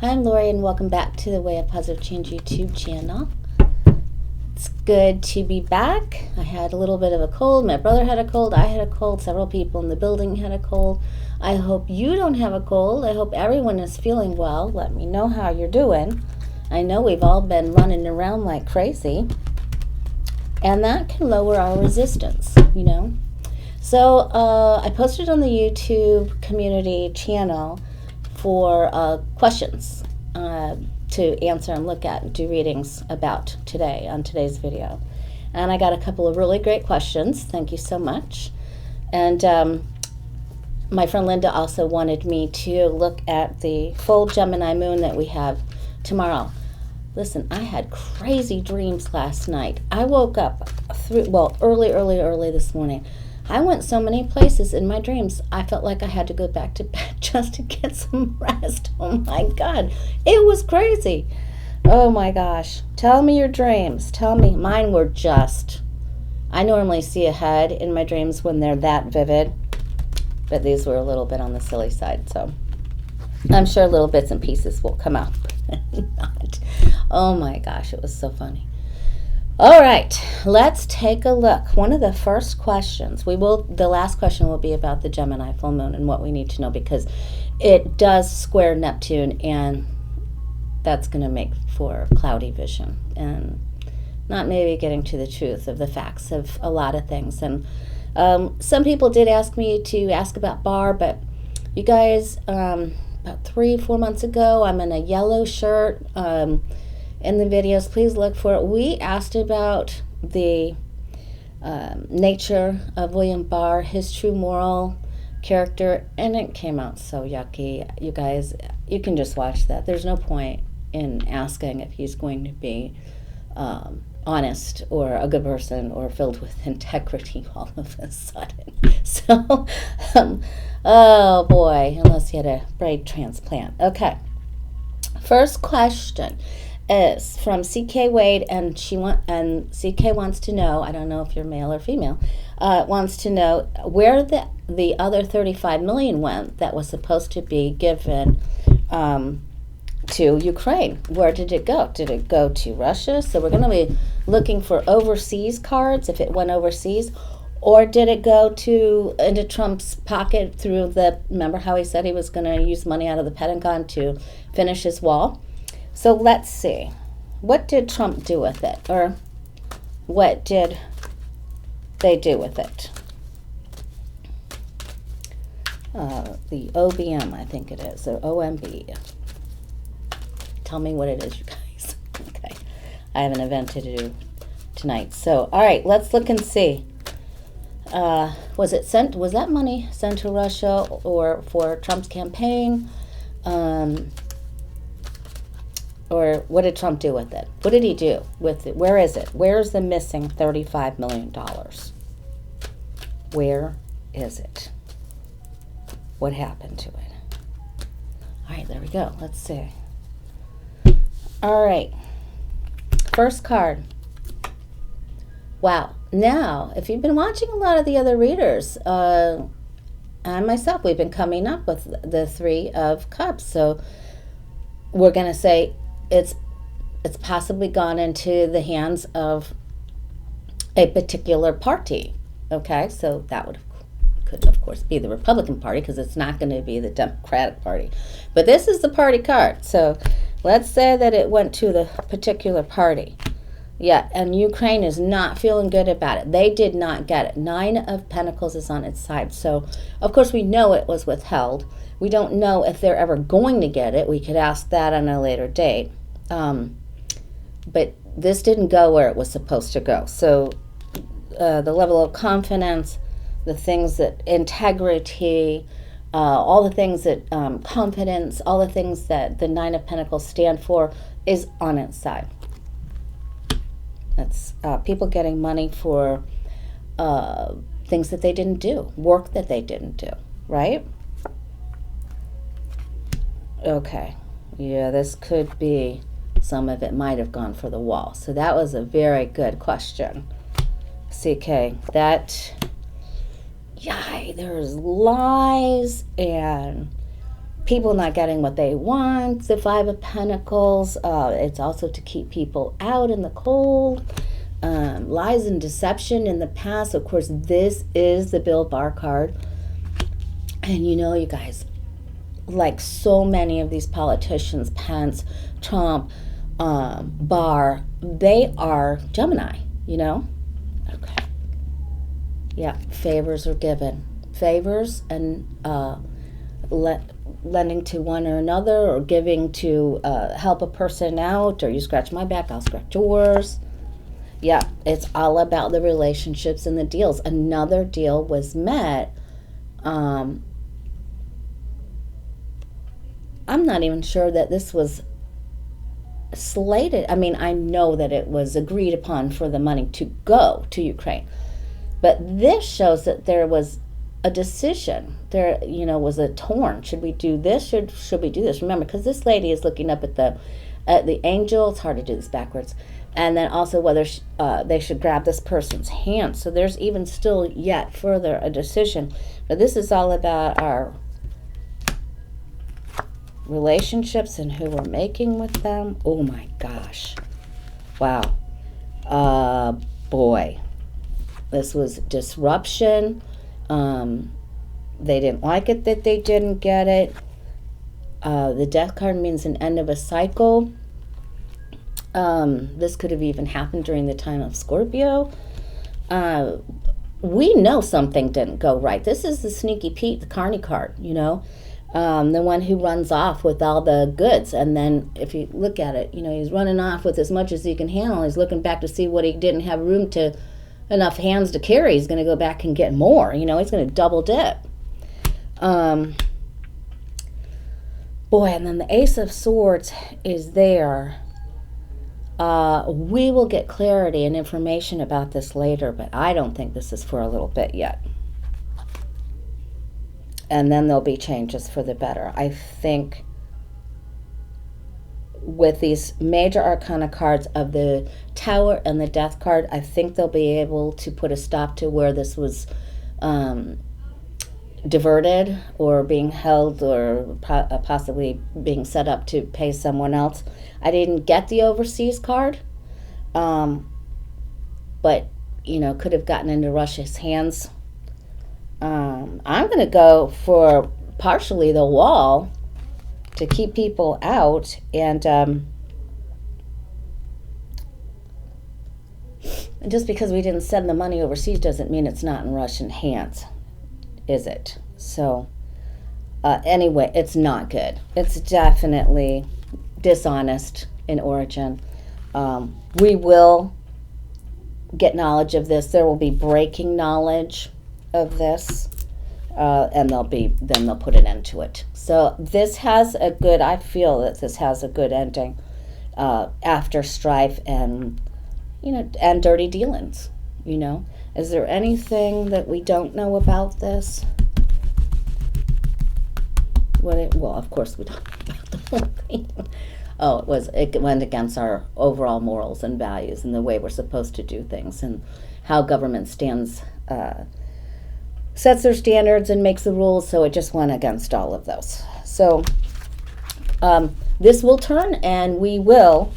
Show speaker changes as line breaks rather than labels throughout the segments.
I'm Lori and welcome back to the Way of Positive Change YouTube channel. It's good to be back. I had a little bit of a cold. My brother had a cold. I had a cold. Several people in the building had a cold. I hope you don't have a cold. I hope everyone is feeling well. Let me know how you're doing. I know we've all been running around like crazy. And that can lower our resistance, So I posted on the YouTube community channel for questions to answer and look at and do readings about today on today's video. And I got a couple of really great questions. Thank you so much. And my friend Linda also wanted me to look at the full Gemini Moon that we have tomorrow. Listen, I had crazy dreams last night. I woke up early this morning. I went so many places in my dreams, I felt like I had to go back to bed just to get some rest. Oh my God, it was crazy. Oh my gosh. Tell me your dreams. Tell me. Mine were I normally see ahead in my dreams when they're that vivid, but these were a little bit on the silly side, so I'm sure little bits and pieces will come out. Not. Oh my gosh, it was so funny. All right, let's take a look. One of the first questions, the last question will be about the Gemini full moon and what we need to know, because it does square Neptune, and that's going to make for cloudy vision and not maybe getting to the truth of the facts of a lot of things. And some people did ask me to ask about Bar, but you guys, about 3-4 months ago, I'm in a yellow shirt. In the videos, please look for it. We asked about the nature of William Barr, his true moral character, and it came out so yucky. You guys, you can just watch that. There's no point in asking if he's going to be honest or a good person or filled with integrity all of a sudden. So, oh boy, unless he had a brain transplant. Okay, first question is from CK Wade, and CK wants to know, I don't know if you're male or female, wants to know where the other 35 million went that was supposed to be given to Ukraine. Where did it go? Did it go to Russia? So we're going to be looking for overseas cards, if it went overseas, or did it go into Trump's pocket through remember how he said he was going to use money out of the Pentagon to finish his wall? So let's see. What did Trump do with it? Or what did they do with it? The OBM, I think it is, or OMB. Tell me what it is, you guys. Okay. I have an event to do tonight. So, all right, let's look and see. Was that money sent to Russia or for Trump's campaign? Or what did Trump do with it? What did he do with it? Where is it? Where's the missing $35 million? Where is it? What happened to it? All right, there we go. Let's see. All right. First card. Wow. Now, if you've been watching a lot of the other readers, and myself, we've been coming up with the Three of Cups. So we're going to say it's possibly gone into the hands of a particular party. Okay, so that could of course be the Republican Party, because it's not going to be the Democratic Party. But this is the party card. So let's say that it went to the particular party. Yeah, and Ukraine is not feeling good about it. They did not get it. 9 of Pentacles is on its side. So of course we know it was withheld. We don't know if they're ever going to get it. We could ask that on a later date. But this didn't go where it was supposed to go. So the level of confidence, the things that integrity, all the things that confidence, all the things that the 9 of Pentacles stand for is on its side. That's people getting money for things that they didn't do, work that they didn't do, right? Okay, yeah, this could be, some of it might have gone for the wall. So that was a very good question, CK. That, yeah, there's lies and people not getting what they want. The Five of Pentacles, it's also to keep people out in the cold. Lies and deception in the past. Of course, this is the Bill Barr card. And you know, you guys, like so many of these politicians, Pence, Trump, Barr, they are Gemini, you know? Okay. Yeah, favors are given. Favors and lending to one or another, or giving to help a person out, or you scratch my back, I'll scratch yours. Yeah, it's all about the relationships and the deals. Another deal was met. I'm not even sure that this was slated. I mean, I know that it was agreed upon for the money to go to Ukraine. But this shows that there was a decision. There, you know, was a torn. Should we do this? Should we do this? Remember, because this lady is looking up at the angel. It's hard to do this backwards. And then also whether they should grab this person's hand. So there's even still yet further a decision. But this is all about our relationships and who we're making with them. Oh my gosh. Wow. Boy. This was disruption. They didn't like it that they didn't get it. The Death card means an end of a cycle. This could have even happened during the time of Scorpio. We know something didn't go right. This is the Sneaky Pete, the Carney card, you know. The one who runs off with all the goods. And then if you look at it, you know, he's running off with as much as he can handle. He's looking back to see what he didn't have room to, enough hands to carry. He's going to go back and get more. You know, he's going to double dip. Boy, and then the Ace of Swords is there. We will get clarity and information about this later, but I don't think this is for a little bit yet. And then there'll be changes for the better. I think with these major arcana cards of the Tower and the Death card, I think they'll be able to put a stop to where this was diverted or being held or possibly being set up to pay someone else. I didn't get the overseas card, but, you know, could have gotten into Russia's hands. I'm going to go for partially the wall to keep people out, and just because we didn't send the money overseas doesn't mean it's not in Russian hands, is it? So anyway, it's not good. It's definitely dishonest in origin. We will get knowledge of this. There will be breaking knowledge of this, and they'll put an end to it. So this has a good, I feel that this has a good ending after strife and, you know, and dirty dealings, you know. Is there anything that we don't know about this? Well, of course we don't know about the whole thing. Oh, it went against our overall morals and values and the way we're supposed to do things, and how government sets their standards and makes the rules, so it just went against all of those. So this will turn, and they'll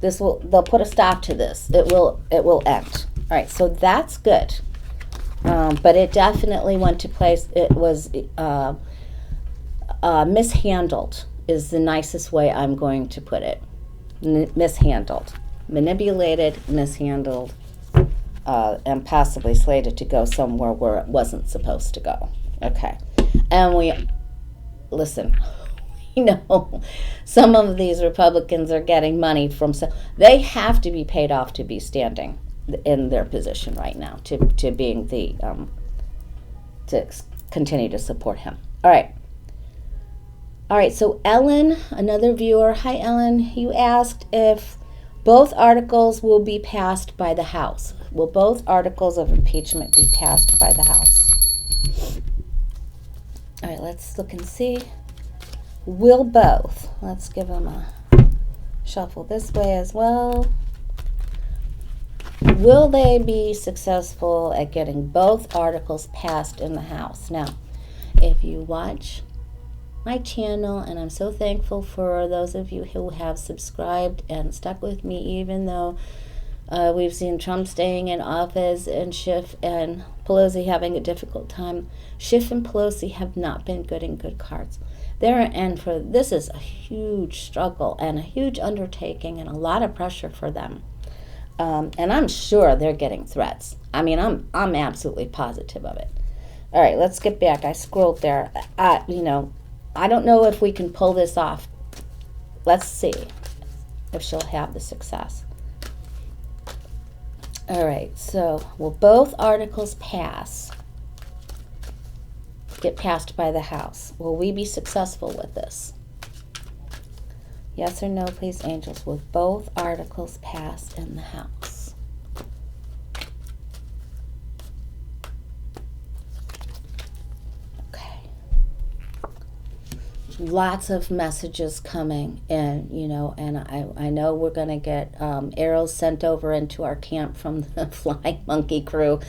put a stop to this. It will end. All right, so that's good. But it definitely went to place. It was mishandled is the nicest way I'm going to put it. Mishandled. Manipulated, mishandled, and possibly slated to go somewhere where it wasn't supposed to go. Okay. And listen, you know, some of these Republicans are getting money from, they have to be paid off to be standing in their position right now, to being to continue to support him. All right, so Ellen, another viewer, hi Ellen, you asked if both articles will be passed by the House. Will both articles of impeachment be passed by the House? All right, let's look and see. Will both? Let's give them a shuffle this way as well. Will they be successful at getting both articles passed in the House? Now, if you watch my channel, and I'm so thankful for those of you who have subscribed and stuck with me, even though we've seen Trump staying in office and Schiff and Pelosi having a difficult time. Schiff and Pelosi have not been getting good cards. This is a huge struggle and a huge undertaking and a lot of pressure for them. And I'm sure they're getting threats. I mean, I'm absolutely positive of it. All right, let's get back. I scrolled there. I don't know if we can pull this off. Let's see if she'll have the success. All right, so will both articles get passed by the House? Will we be successful with this? Yes or no, please, angels. Will both articles pass in the House? Okay. Lots of messages coming in, and I know we're going to get arrows sent over into our camp from the Flying Monkey crew.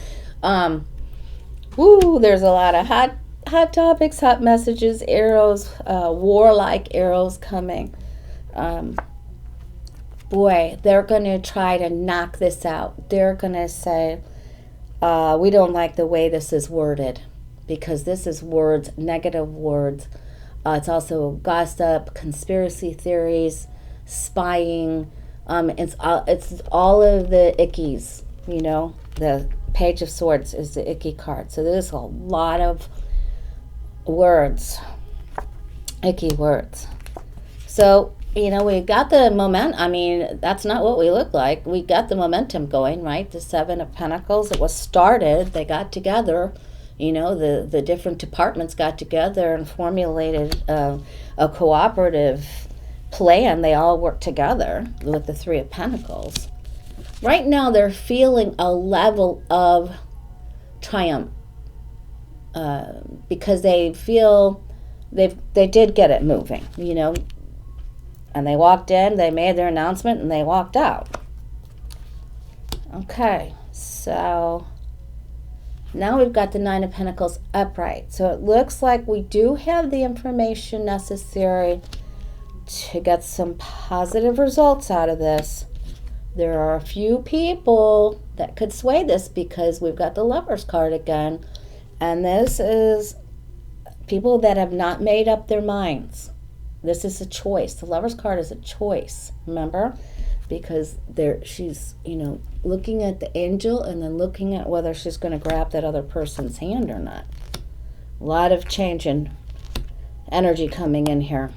There's a lot of hot topics, hot messages, arrows, warlike arrows coming. They're going to try to knock this out. They're going to say, we don't like the way this is worded, because this is words, negative words. It's also gossip, conspiracy theories, spying. It's all of the ickies, The Page of Swords is the icky card. So there's a lot of words, icky words. So, we got the momentum. I mean, that's not what we look like. We got the momentum going, right? The Seven of Pentacles, it was started. They got together. The different departments got together and formulated a cooperative plan. They all worked together with the Three of Pentacles. Right now, they're feeling a level of triumph because they feel they did get it moving, And they walked in, they made their announcement, and they walked out. Okay, so now we've got the Nine of Pentacles upright. So it looks like we do have the information necessary to get some positive results out of this. There are a few people that could sway this because we've got the Lover's card again. And this is people that have not made up their minds. This is a choice. The Lover's card is a choice, remember? Because she's, looking at the angel and then looking at whether she's going to grab that other person's hand or not. A lot of change in energy coming in here.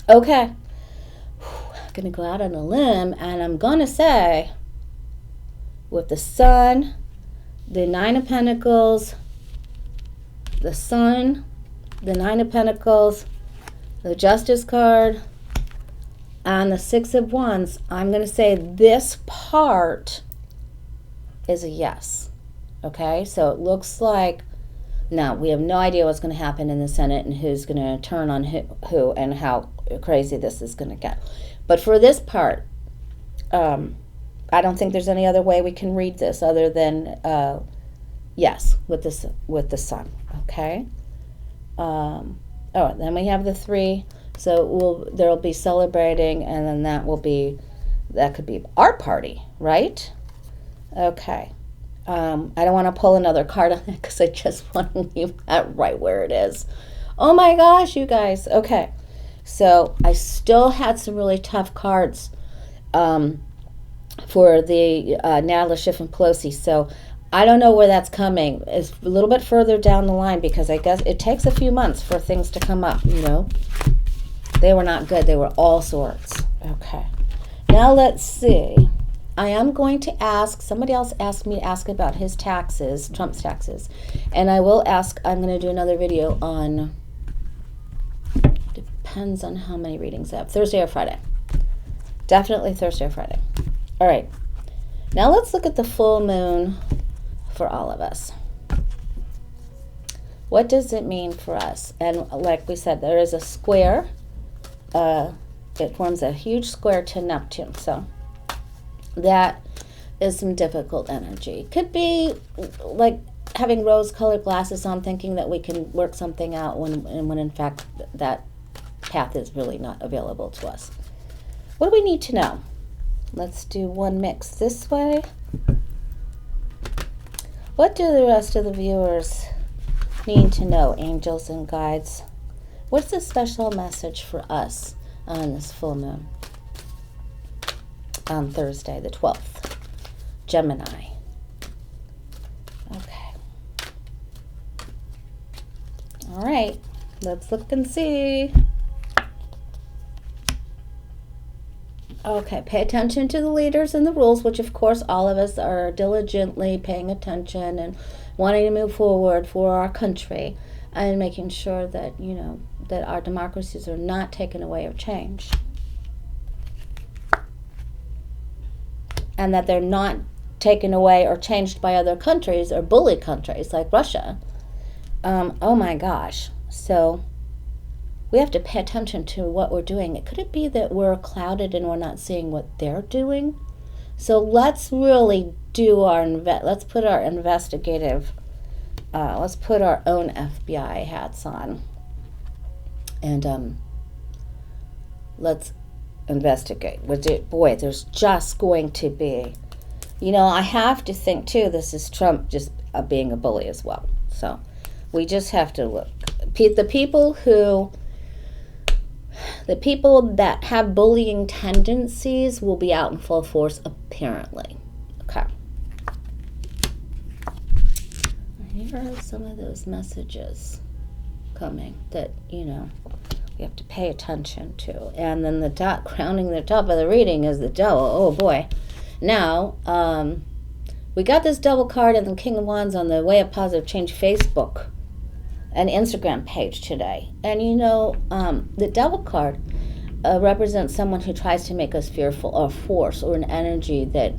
Okay. I'm going to go out on a limb, and I'm going to say, with the Sun, the Nine of Pentacles, the Sun, the Nine of Pentacles, the Justice card, and the Six of Wands, I'm going to say this part is a yes. Okay, so it looks like, now we have no idea what's going to happen in the Senate and who's going to turn on who and how crazy this is going to get. But for this part, I don't think there's any other way we can read this other than yes, with the Sun. Okay. Then we have the Three. So there'll be celebrating, and then that could be our party, right? Okay. I don't want to pull another card on it because I just want to leave that right where it is. Oh my gosh, you guys. Okay. So I still had some really tough cards for the Natalie, Schiff, and Pelosi. So I don't know where that's coming. It's a little bit further down the line because I guess it takes a few months for things to come up, They were not good. They were all sorts. Okay. Now let's see. I am going to ask, somebody else asked me to ask about his taxes, Trump's taxes. And I will ask, I'm going to do another video on, depends on how many readings I have, Thursday or Friday. Definitely Thursday or Friday. All right. Now let's look at the full moon for all of us. What does it mean for us? And like we said, there is a square. It forms a huge square to Neptune. So that is some difficult energy. Could be like having rose-colored glasses on, thinking that we can work something out when in fact that path is really not available to us. What do we need to know? Let's do one mix this way. What do the rest of the viewers need to know, angels and guides? What's the special message for us on this full moon on Thursday, the 12th? Gemini. Okay. All right. Let's look and see. Okay, pay attention to the leaders and the rules, which of course all of us are diligently paying attention and wanting to move forward for our country and making sure that, you know, that our democracies are not taken away or changed. And that they're not taken away or changed by other countries or bully countries like Russia. Oh my gosh. So we have to pay attention to what we're doing. Could it be that we're clouded and we're not seeing what they're doing? So let's really do let's put our investigative, let's put our own FBI hats on. And let's investigate. Boy, there's just going to be, you know, I have to think too, this is Trump just being a bully as well. So we just have to look. The people that have bullying tendencies will be out in full force, apparently. Okay. Here are some of those messages coming that, you know, we have to pay attention to. And then crowning the top of the reading is the devil. Oh boy. Now, we got this double card and the King of Wands on the Way of Positive Change Facebook and Instagram page today. And you know, the devil card represents someone who tries to make us fearful, or force, or an energy that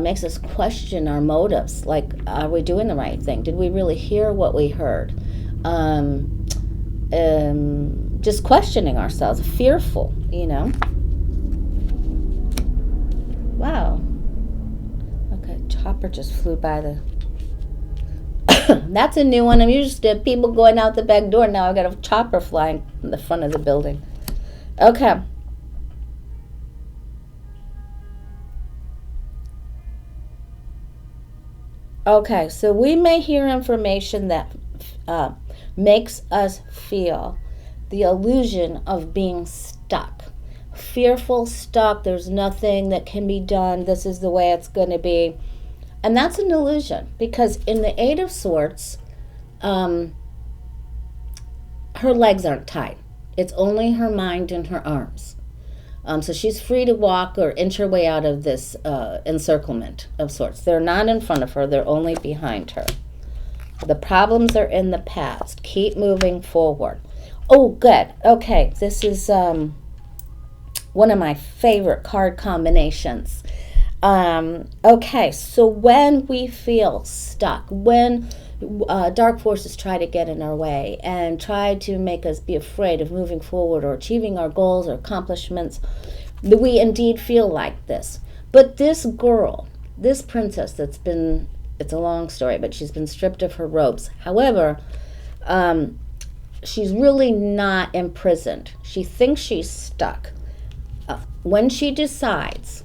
makes us question our motives. Like, are we doing the right thing? Did we really hear what we heard? Just questioning ourselves, fearful, you know. Wow. Okay, chopper just flew by the... That's a new one. I'm used to people going out the back door. Now I've got a chopper flying in the front of the building. Okay. Okay, so we may hear information that makes us feel the illusion of being stuck. Fearful, stuck, there's nothing that can be done. This is the way it's going to be. And that's an illusion, because in the Eight of Swords, her legs aren't tied. It's only her mind and her arms. So she's free to walk or inch her way out of this encirclement of sorts. They're not in front of her. They're only behind her. The problems are in the past. Keep moving forward. Oh, good. Okay, this is one of my favorite card combinations. Okay, so when we feel stuck, when dark forces try to get in our way and try to make us be afraid of moving forward or achieving our goals or accomplishments, we indeed feel like this. But this girl, this princess that's been, it's a long story, but she's been stripped of her robes. However, she's really not imprisoned. She thinks she's stuck. When she decides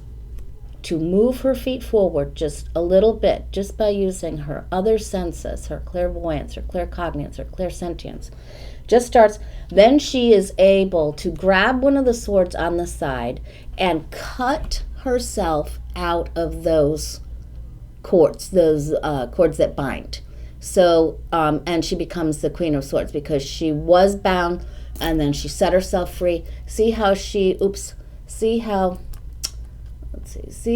to move her feet forward just a little bit, just by using her other senses, her clairvoyance, her claircognizance, her clairsentience, just starts, then she is able to grab one of the swords on the side and cut herself out of those cords that bind. So, and she becomes the Queen of Swords because she was bound and then she set herself free. See how see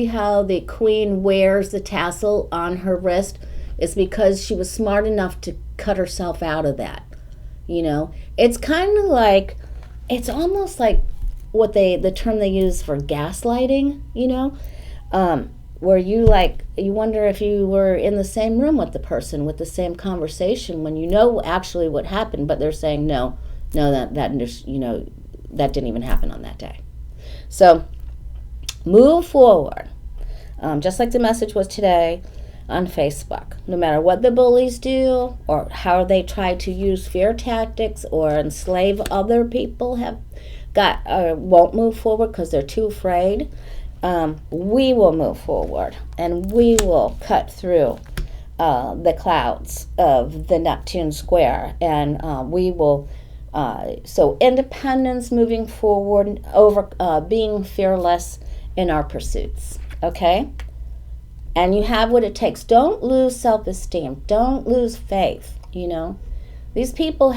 how the queen wears the tassel on her wrist? It's because she was smart enough to cut herself out of that. You know, it's kind of like, it's almost like what the term they use for gaslighting, you know, where you wonder if you were in the same room with the person, with the same conversation, when you know actually what happened, but they're saying no, that you know, that didn't even happen on that day. So move forward, just like the message was today. on Facebook. No matter what the bullies do or how they try to use fear tactics or enslave other people, won't move forward because they're too afraid. We will move forward and we will cut through the clouds of the Neptune square, and we will. So independence, moving forward, over being fearless in our pursuits. Okay. And you have what it takes. Don't lose self-esteem. Don't lose faith. These people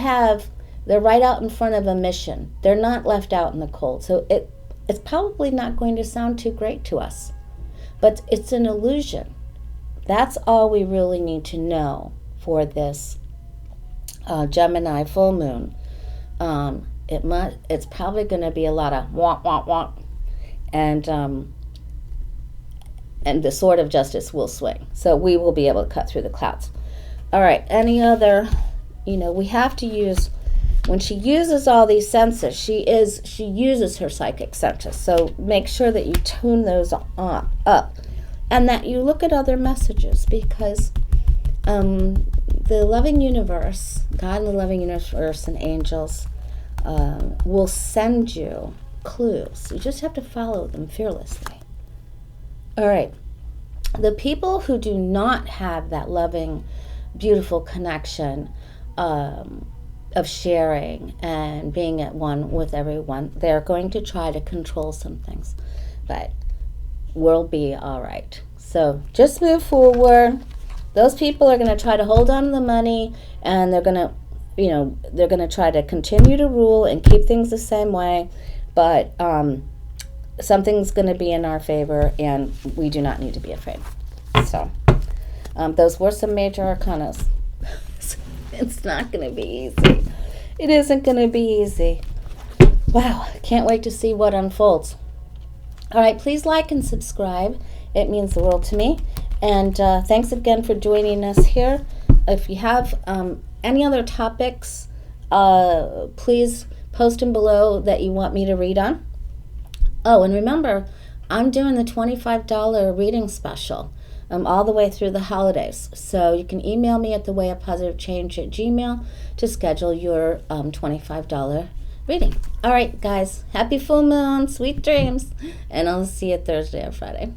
they're right out in front of a mission. They're not left out in the cold. So it's probably not going to sound too great to us, but it's an illusion. That's all we really need to know for this Gemini full moon. It's probably going to be a lot of wonk, wonk, wonk, and the sword of justice will swing. So we will be able to cut through the clouds. All right, any other, we have to use, when she uses all these senses, she uses her psychic senses. So make sure that you tune those up and that you look at other messages, because the loving universe, God and the loving universe and angels will send you clues. You just have to follow them fearlessly. All right. The people who do not have that loving, beautiful connection of sharing and being at one with everyone, they're going to try to control some things, but we'll be all right. So just move forward. Those people are going to try to hold on to the money, and they're going to try to continue to rule and keep things the same way, but something's going to be in our favor, and we do not need to be afraid. So those were some major arcana. It's not going to be easy. It isn't going to be easy. Wow, can't wait to see what unfolds. All right, please like and subscribe. It means the world to me. And thanks again for joining us here. If you have any other topics, please post them below that you want me to read on. Oh, and remember, I'm doing the $25 reading special all the way through the holidays. So you can email me at thewayofpositivechange@gmail.com to schedule your $25 reading. All right, guys, happy full moon, sweet dreams, and I'll see you Thursday or Friday.